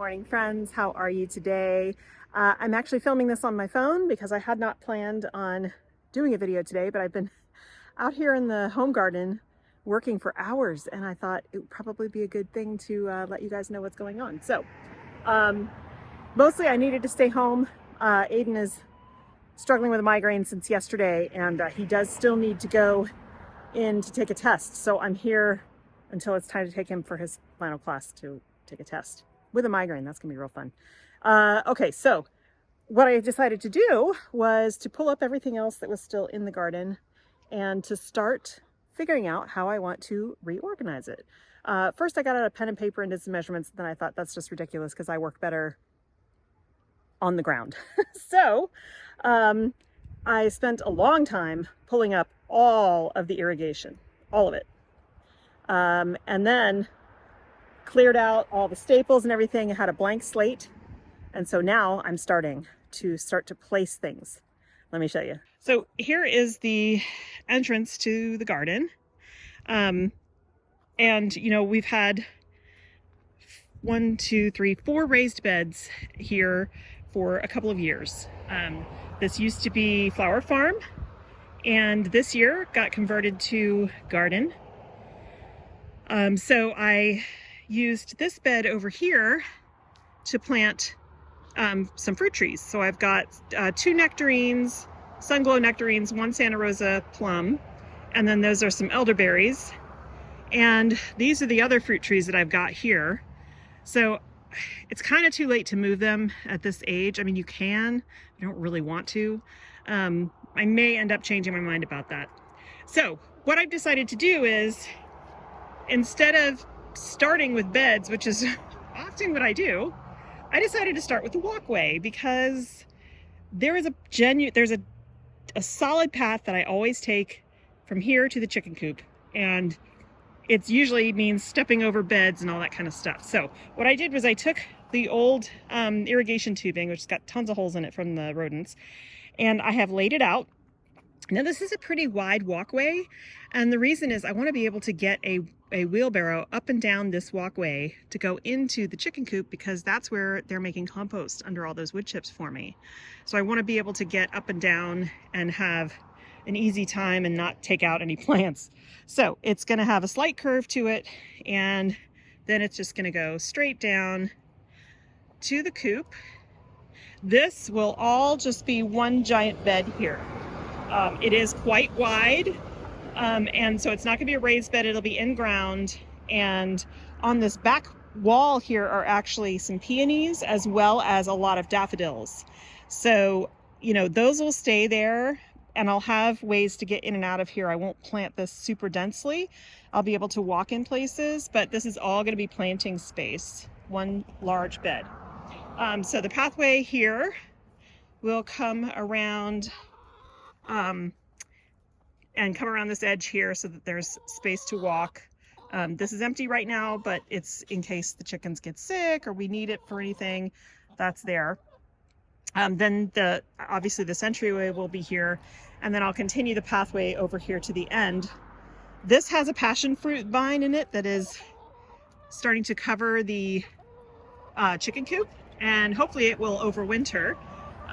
morning, friends. How are you today? I'm actually filming this on my phone because I had not planned on doing a video today, but I've been out here in the home garden working for hours, and I thought it would probably be a good thing to let you guys know what's going on. So mostly I needed to stay home. Aiden is struggling with a migraine since yesterday, and he does still need to go in to take a test. So I'm here until it's time to take him for his final class to take a test with a migraine. That's gonna be real fun. Okay, so what I decided to do was to pull up everything else that was still in the garden and to start figuring out how I want to reorganize it. First I got out a pen and paper and did some measurements, then I thought that's just ridiculous because I work better on the ground. So I spent a long time pulling up all of the irrigation, all of it. And then cleared out all the staples and everything. I had a blank slate. And so now I'm starting to place things. Let me show you. So here is the entrance to the garden. And you know, we've had 4 raised beds here for a couple of years. This used to be flower farm, and this year got converted to garden. So I used this bed over here to plant some fruit trees. So I've got 2 nectarines, sunglow nectarines, 1 Santa Rosa plum, and then those are some elderberries. And these are the other fruit trees that I've got here. So it's kind of too late to move them at this age. I mean, you can, I don't really want to. I may end up changing my mind about that. So what I've decided to do is, instead of starting with beds, which is often what I do, I decided to start with the walkway because there is there's a solid path that I always take from here to the chicken coop, and it usually means stepping over beds and all that kind of stuff. So what I did was I took the old irrigation tubing, which has got tons of holes in it from the rodents, and I have laid it out. Now this is a pretty wide walkway, and the reason is I want to be able to get a wheelbarrow up and down this walkway to go into the chicken coop, because that's where they're making compost under all those wood chips for me. So I want to be able to get up and down and have an easy time and not take out any plants. So it's going to have a slight curve to it, and then it's just going to go straight down to the coop. This will all just be one giant bed here. It is quite wide, and so it's not going to be a raised bed, it'll be in ground. And on this back wall here are actually some peonies as well as a lot of daffodils. So, you know, those will stay there, and I'll have ways to get in and out of here. I won't plant this super densely. I'll be able to walk in places, but this is all going to be planting space, one large bed. So the pathway here will come around and come around this edge here so that there's space to walk. This is empty right now, but it's in case the chickens get sick or we need it for anything, that's there. Then obviously this entryway will be here, and then I'll continue the pathway over here to the end. This has a passion fruit vine in it that is starting to cover the chicken coop, and hopefully it will overwinter.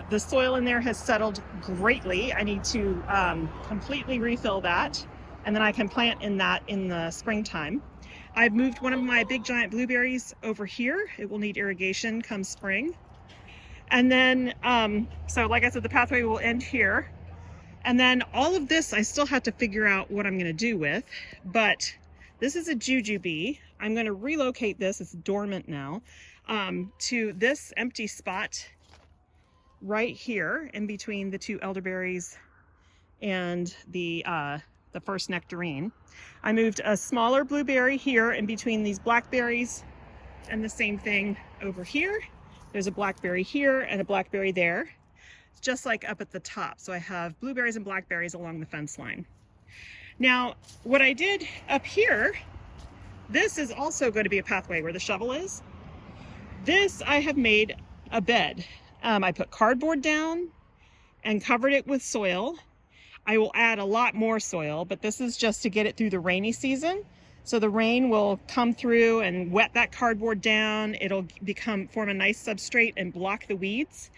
The soil in there has settled greatly. I need to completely refill that, and then I can plant in that in the springtime. I've moved one of my big giant blueberries over here. It will need irrigation come spring. And then, so like I said, the pathway will end here. And then all of this, I still have to figure out what I'm gonna do with, but this is a jujube. I'm gonna relocate this, it's dormant now, to this empty spot right here in between the 2 elderberries and the first nectarine. I moved a smaller blueberry here in between these blackberries, and the same thing over here. There's a blackberry here and a blackberry there. It's just like up at the top. So I have blueberries and blackberries along the fence line. Now, what I did up here, this is also going to be a pathway where the shovel is. This I have made a bed. I put cardboard down and covered it with soil. I will add a lot more soil, but this is just to get it through the rainy season So the rain will come through and wet that cardboard down. It'll form a nice substrate and block the weeds.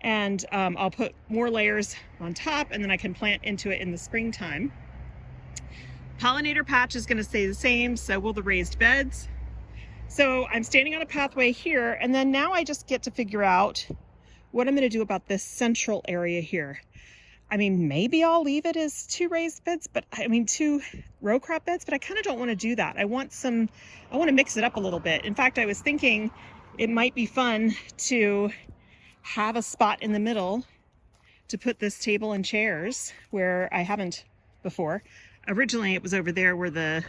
And I'll put more layers on top, and then I can plant into it in the springtime. Pollinator patch is going to stay the same, so will the raised beds. So I'm standing on a pathway here, and then now I just get to figure out what I'm going to do about this central area here. I mean, maybe I'll leave it as 2 raised beds, but I mean 2 row crop beds, but I kind of don't want to do that. I want to mix it up a little bit. In fact, I was thinking it might be fun to have a spot in the middle to put this table and chairs where I haven't before. Originally it was over there where the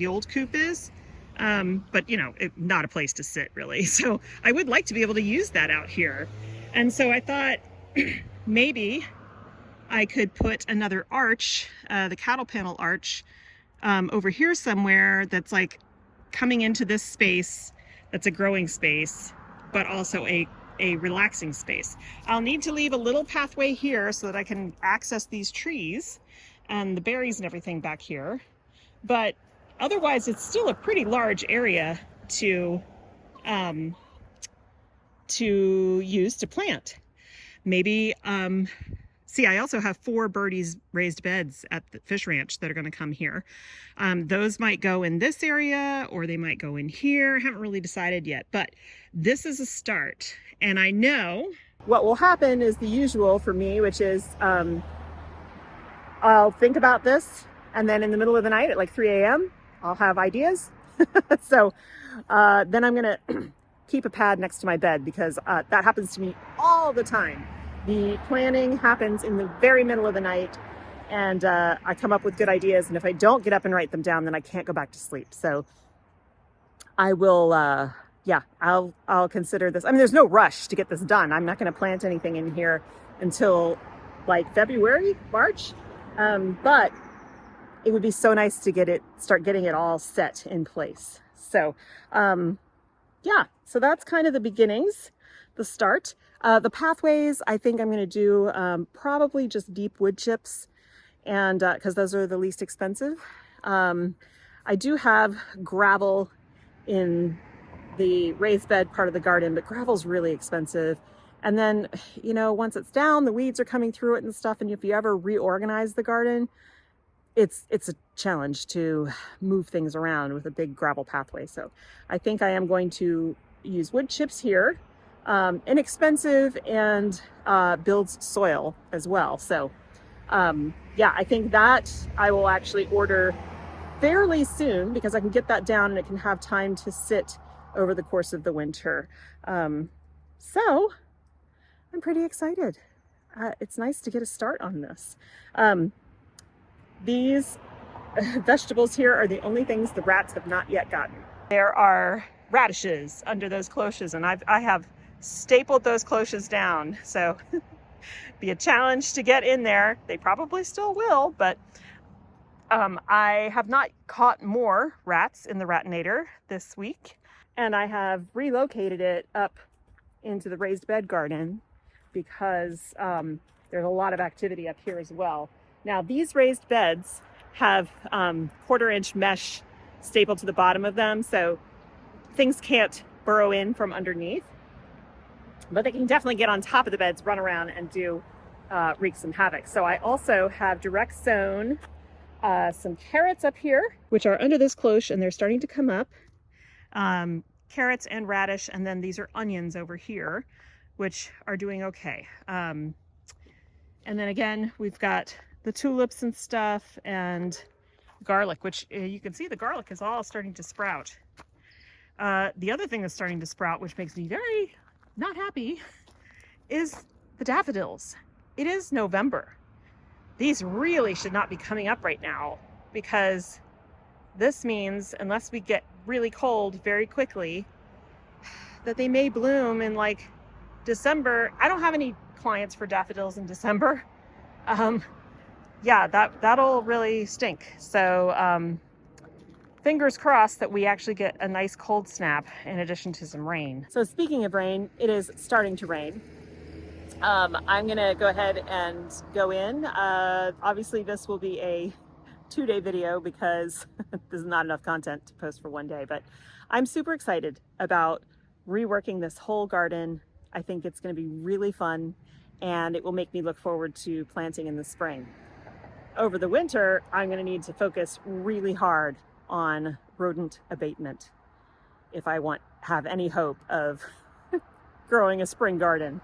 old coop is, but you know, not a place to sit really. So I would like to be able to use that out here. And so I thought maybe I could put another arch, the cattle panel arch, over here somewhere that's like coming into this space that's a growing space, but also a relaxing space. I'll need to leave a little pathway here so that I can access these trees and the berries and everything back here. But otherwise, it's still a pretty large area to use to plant. Maybe, see, I also have 4 birdies raised beds at the fish ranch that are going to come here. Those might go in this area or they might go in here. I haven't really decided yet, but this is a start. And I know what will happen is the usual for me, which is I'll think about this, and then in the middle of the night at like 3 a.m., I'll have ideas. So then I'm going to keep a pad next to my bed because that happens to me all the time. The planning happens in the very middle of the night, and I come up with good ideas, and if I don't get up and write them down, then I can't go back to sleep. So I will, yeah, I'll consider this. I mean, there's no rush to get this done. I'm not going to plant anything in here until like February, March, but it would be so nice to start getting it all set in place. So yeah, so that's kind of the beginnings, the start. The pathways, I think I'm going to do probably just deep wood chips, and because those are the least expensive. I do have gravel in the raised bed part of the garden, but gravel's really expensive. And then, you know, once it's down, the weeds are coming through it and stuff. And if you ever reorganize the garden, it's a challenge to move things around with a big gravel pathway. So I think I am going to use wood chips here. Inexpensive and builds soil as well. So yeah, I think that I will actually order fairly soon because I can get that down and it can have time to sit over the course of the winter. So I'm pretty excited. It's nice to get a start on this. These vegetables here are the only things the rats have not yet gotten. There are radishes under those cloches, and I have stapled those cloches down, so be a challenge to get in there. They probably still will, but I have not caught more rats in the ratinator this week, and I have relocated it up into the raised bed garden because there's a lot of activity up here as well. Now these raised beds have 1/4-inch mesh stapled to the bottom of them, so things can't burrow in from underneath, but they can definitely get on top of the beds, run around, and wreak some havoc. So I also have direct sown some carrots up here, which are under this cloche, and they're starting to come up. Carrots and radish, and then these are onions over here, which are doing okay. And then again, we've got the tulips and stuff, and garlic, which you can see the garlic is all starting to sprout. The other thing that's starting to sprout, which makes me very not happy, is the daffodils. It is November. These really should not be coming up right now, because this means, unless we get really cold very quickly, that they may bloom in like December. I don't have any clients for daffodils in December. Yeah, that'll really stink. So fingers crossed that we actually get a nice cold snap in addition to some rain. So speaking of rain, it is starting to rain. I'm gonna go ahead and go in. Obviously this will be a 2-day video because there's not enough content to post for one day, but I'm super excited about reworking this whole garden. I think it's going to be really fun and it will make me look forward to planting in the spring. Over the winter, I'm going to need to focus really hard on rodent abatement if I have any hope of growing a spring garden.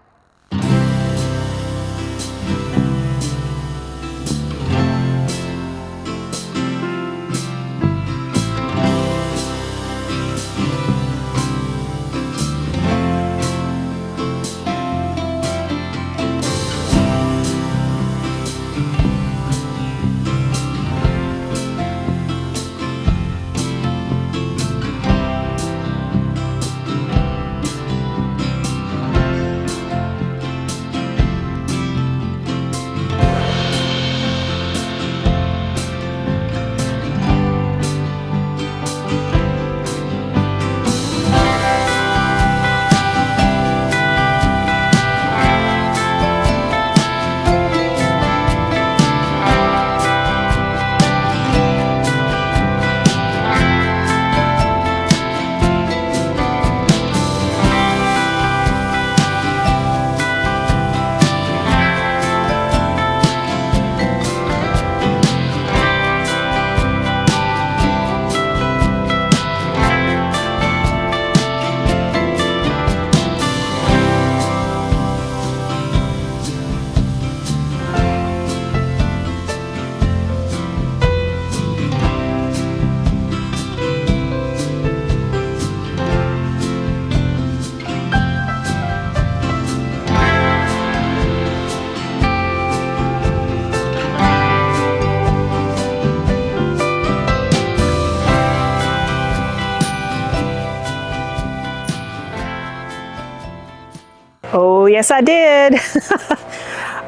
Oh, yes, I did.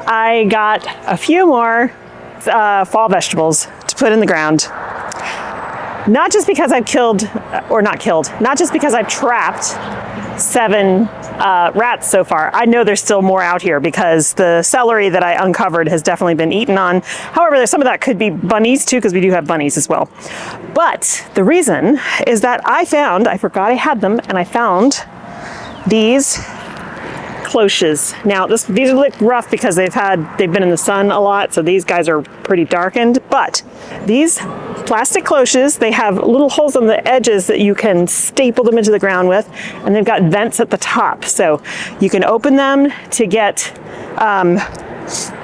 I got a few more fall vegetables to put in the ground. Not just because I've not just because I've trapped 7 rats so far. I know there's still more out here because the celery that I uncovered has definitely been eaten on. However, there's some of that could be bunnies too, because we do have bunnies as well. But the reason is that I forgot I had them, and I found these cloches. Now these look rough because they've been in the sun a lot, so these guys are pretty darkened, but these plastic cloches, they have little holes on the edges that you can staple them into the ground with, and they've got vents at the top, so you can open them to get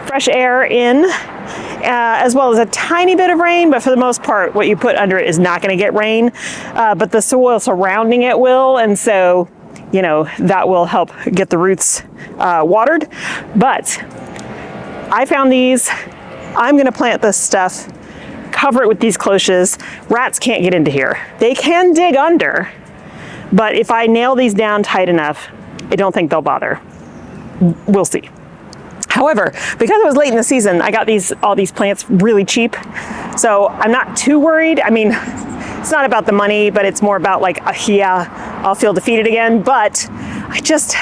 fresh air in, as well as a tiny bit of rain, but for the most part what you put under it is not going to get rain, but the soil surrounding it will, and so that will help get the roots watered. But I found these. I'm going to plant this stuff, cover it with these cloches. Rats can't get into here. They can dig under, but if I nail these down tight enough, I don't think they'll bother. We'll see. However, because it was late in the season, I got all these plants really cheap, so I'm not too worried. I mean, it's not about the money, but it's more about like, I'll feel defeated again, but I just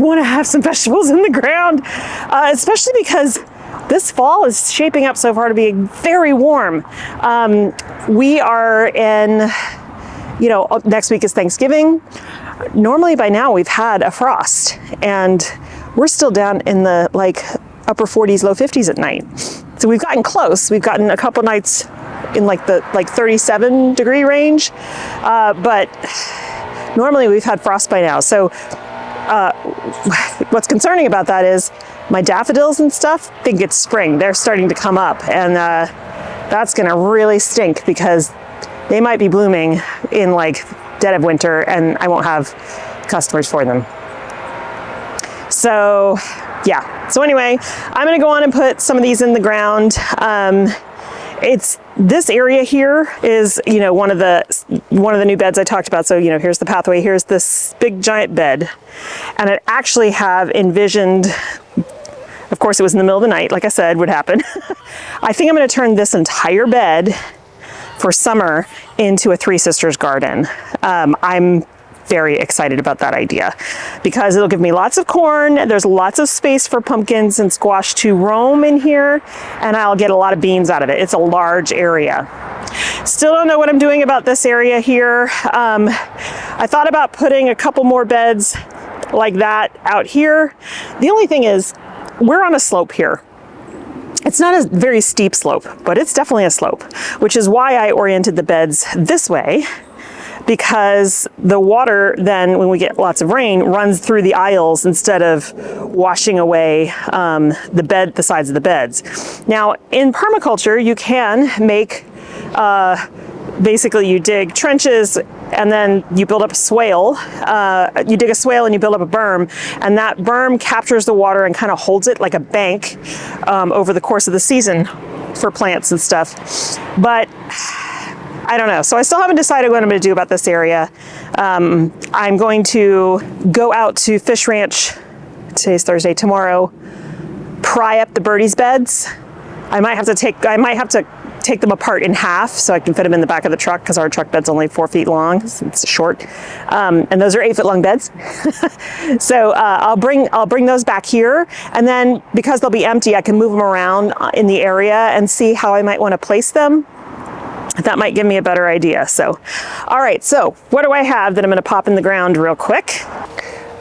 want to have some vegetables in the ground, especially because this fall is shaping up so far to be very warm. We are in, next week is Thanksgiving. Normally by now we've had a frost, and we're still down in the upper 40s, low 50s at night. So we've gotten close. We've gotten a couple nights in the 37 degree range, but normally we've had frost by now. So what's concerning about that is my daffodils and stuff think it's spring. They're starting to come up, and that's gonna really stink because they might be blooming in dead of winter, and I won't have customers for them. So yeah, so anyway, I'm gonna go on and put some of these in the ground. This area here is, one of the new beds I talked about. So, here's the pathway, here's this big giant bed. And I actually have envisioned, of course it was in the middle of the night, like I said, would happen. I think I'm gonna turn this entire bed for summer into a Three Sisters garden. I'm very excited about that idea because it'll give me lots of corn. There's lots of space for pumpkins and squash to roam in here, and I'll get a lot of beans out of it. It's a large area. Still don't know what I'm doing about this area here. I thought about putting a couple more beds like that out here. The only thing is, we're on a slope here. It's not a very steep slope, but it's definitely a slope, which is why I oriented the beds this way, because the water then, when we get lots of rain, runs through the aisles instead of washing away the sides of the beds. Now, in permaculture, you can make, basically you dig trenches and then you build up a swale. You dig a swale and you build up a berm, and that berm captures the water and kind of holds it like a bank over the course of the season for plants and stuff. But I don't know. So I still haven't decided what I'm going to do about this area. I'm going to go out to Fish Ranch, today's Thursday, tomorrow, pry up the birdies beds. I might have to take them apart in half so I can fit them in the back of the truck, because our truck bed's only 4 feet long. So it's short. And those are 8 foot long beds. So I'll bring those back here. And then because they'll be empty, I can move them around in the area and see how I might want to place them. That might give me a better idea. So, all right, so what do I have that I'm gonna pop in the ground real quick?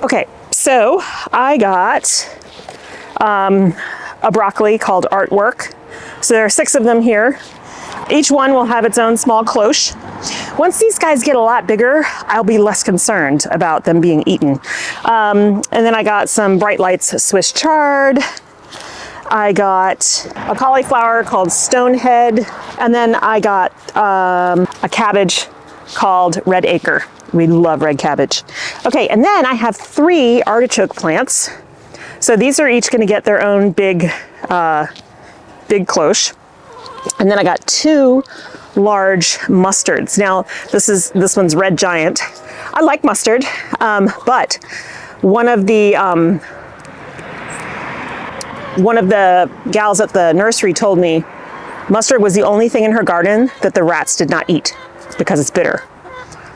Okay, so I got a broccoli called Artwork. So there are 6 of them here. Each one will have its own small cloche. Once these guys get a lot bigger, I'll be less concerned about them being eaten. And then I got some Bright Lights Swiss chard. I got a cauliflower called Stonehead, and then I got a cabbage called Red Acre. We love red cabbage. Okay, and then I have 3 artichoke plants. So these are each gonna get their own big cloche. And then I got 2 large mustards. Now, this one's Red Giant. I like mustard, but one of the gals at the nursery told me mustard was the only thing in her garden that the rats did not eat because it's bitter.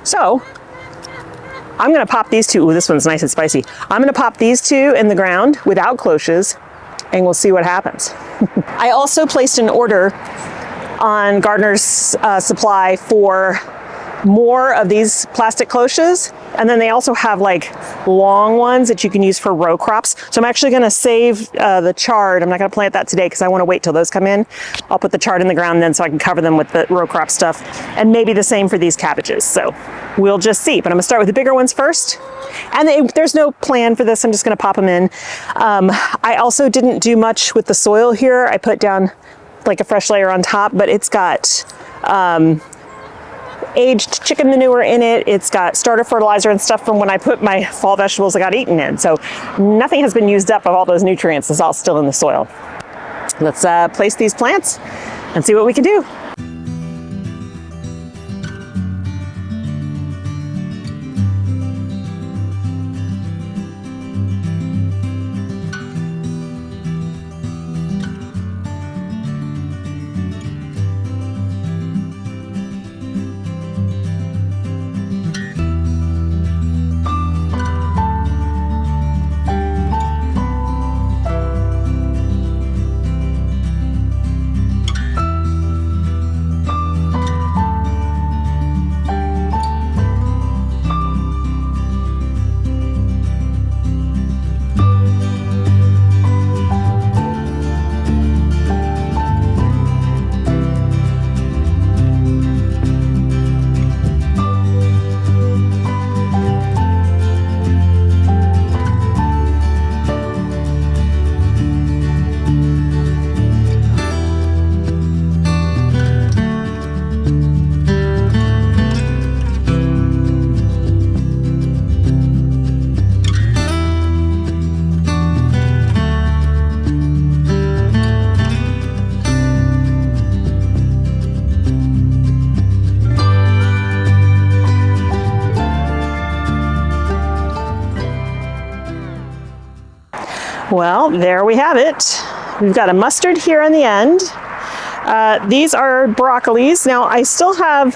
So I'm gonna pop these 2. Ooh, this one's nice and spicy. I'm gonna pop these 2 in the ground without cloches, and we'll see what happens. I also placed an order on Gardener's Supply for more of these plastic cloches. And then they also have like long ones that you can use for row crops. So I'm actually gonna save the chard. I'm not gonna plant that today because I wanna wait till those come in. I'll put the chard in the ground then so I can cover them with the row crop stuff. And maybe the same for these cabbages. So we'll just see. But I'm gonna start with the bigger ones first. And there's no plan for this. I'm just gonna pop them in. I also didn't do much with the soil here. I put down like a fresh layer on top, but it's got aged chicken manure in it. It's got starter fertilizer and stuff from when I put my fall vegetables that got eaten in. So nothing has been used up of all those nutrients. It's all still in the soil. Let's place these plants and see what we can do. Well, there we have it. We've got a mustard here on the end. These are broccolis. Now I still have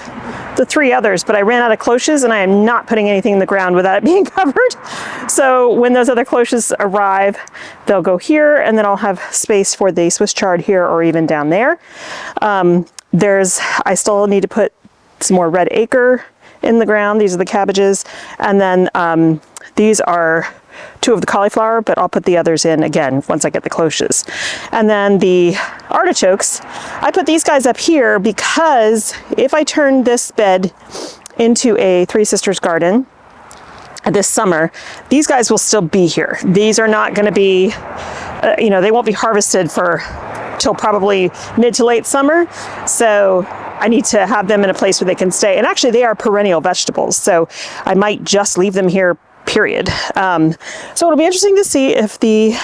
the 3 others, but I ran out of cloches and I am not putting anything in the ground without it being covered. So when those other cloches arrive, they'll go here, and then I'll have space for the Swiss chard here or even down there. I still need to put some more red acre in the ground. These are the cabbages. And then these are 2 of the cauliflower, but I'll put the others in again once I get the cloches. And then the artichokes, I put these guys up here because if I turn this bed into a Three Sisters garden this summer, these guys will still be here. These are not going to be, they won't be harvested till probably mid to late summer. So I need to have them in a place where they can stay. And actually they are perennial vegetables. So I might just leave them here, period. So it'll be interesting to see if the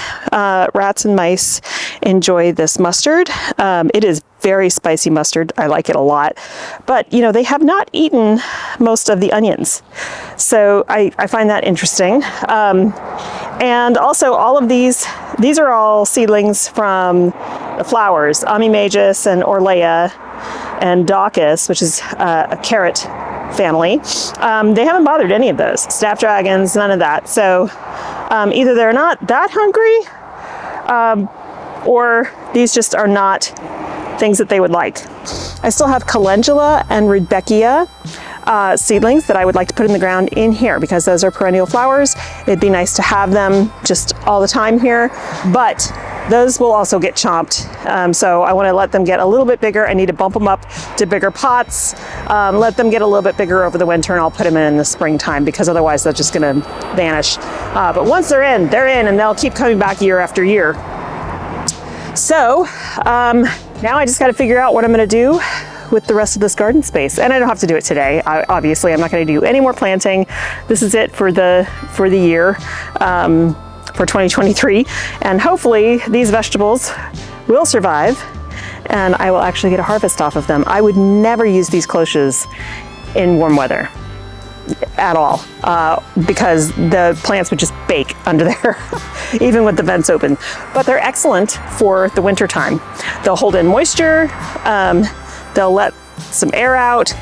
rats and mice enjoy this mustard. It is very spicy mustard. I like it a lot. But, they have not eaten most of the onions. So I find that interesting. And also all of these are all seedlings from the flowers, Amimagus and Orlea and Daucus, which is a carrot family. They haven't bothered any of those. Snapdragons, none of that. So either they're not that hungry or these just are not things that they would like. I still have calendula and rudbeckia seedlings that I would like to put in the ground in here because those are perennial flowers. It'd be nice to have them just all the time here, but those will also get chomped. So I want to let them get a little bit bigger. I need to bump them up to bigger pots, let them get a little bit bigger over the winter, and I'll put them in the springtime because otherwise they're just going to vanish. But once they're in, and they'll keep coming back year after year. So now I just got to figure out what I'm going to do with the rest of this garden space. And I don't have to do it today. Obviously, I'm not going to do any more planting. This is it for the year. For 2023, and hopefully these vegetables will survive and I will actually get a harvest off of them. I would never use these cloches in warm weather at all because the plants would just bake under there even with the vents open, but they're excellent for the winter time. They'll hold in moisture, they'll let some air out,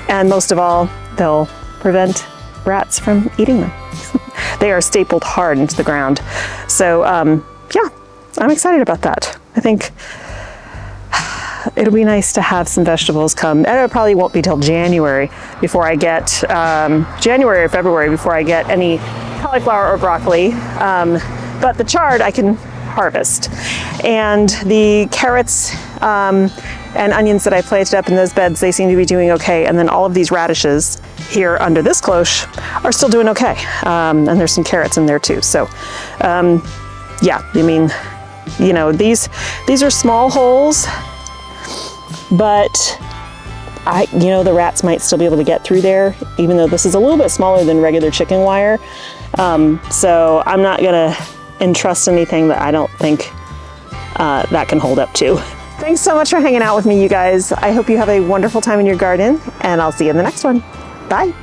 and most of all they'll prevent rats from eating them. They are stapled hard into the ground. So yeah, I'm excited about that. I think it'll be nice to have some vegetables come. And it probably won't be till January before I get, January or February before I get any cauliflower or broccoli. But the chard I can harvest. And the carrots and onions that I planted up in those beds, they seem to be doing okay. And then all of these radishes here under this cloche are still doing okay. And there's some carrots in there too. So yeah, I mean, these are small holes, but the rats might still be able to get through there, even though this is a little bit smaller than regular chicken wire. So I'm not gonna entrust anything that I don't think that can hold up to. Thanks so much for hanging out with me, you guys. I hope you have a wonderful time in your garden, and I'll see you in the next one. Bye.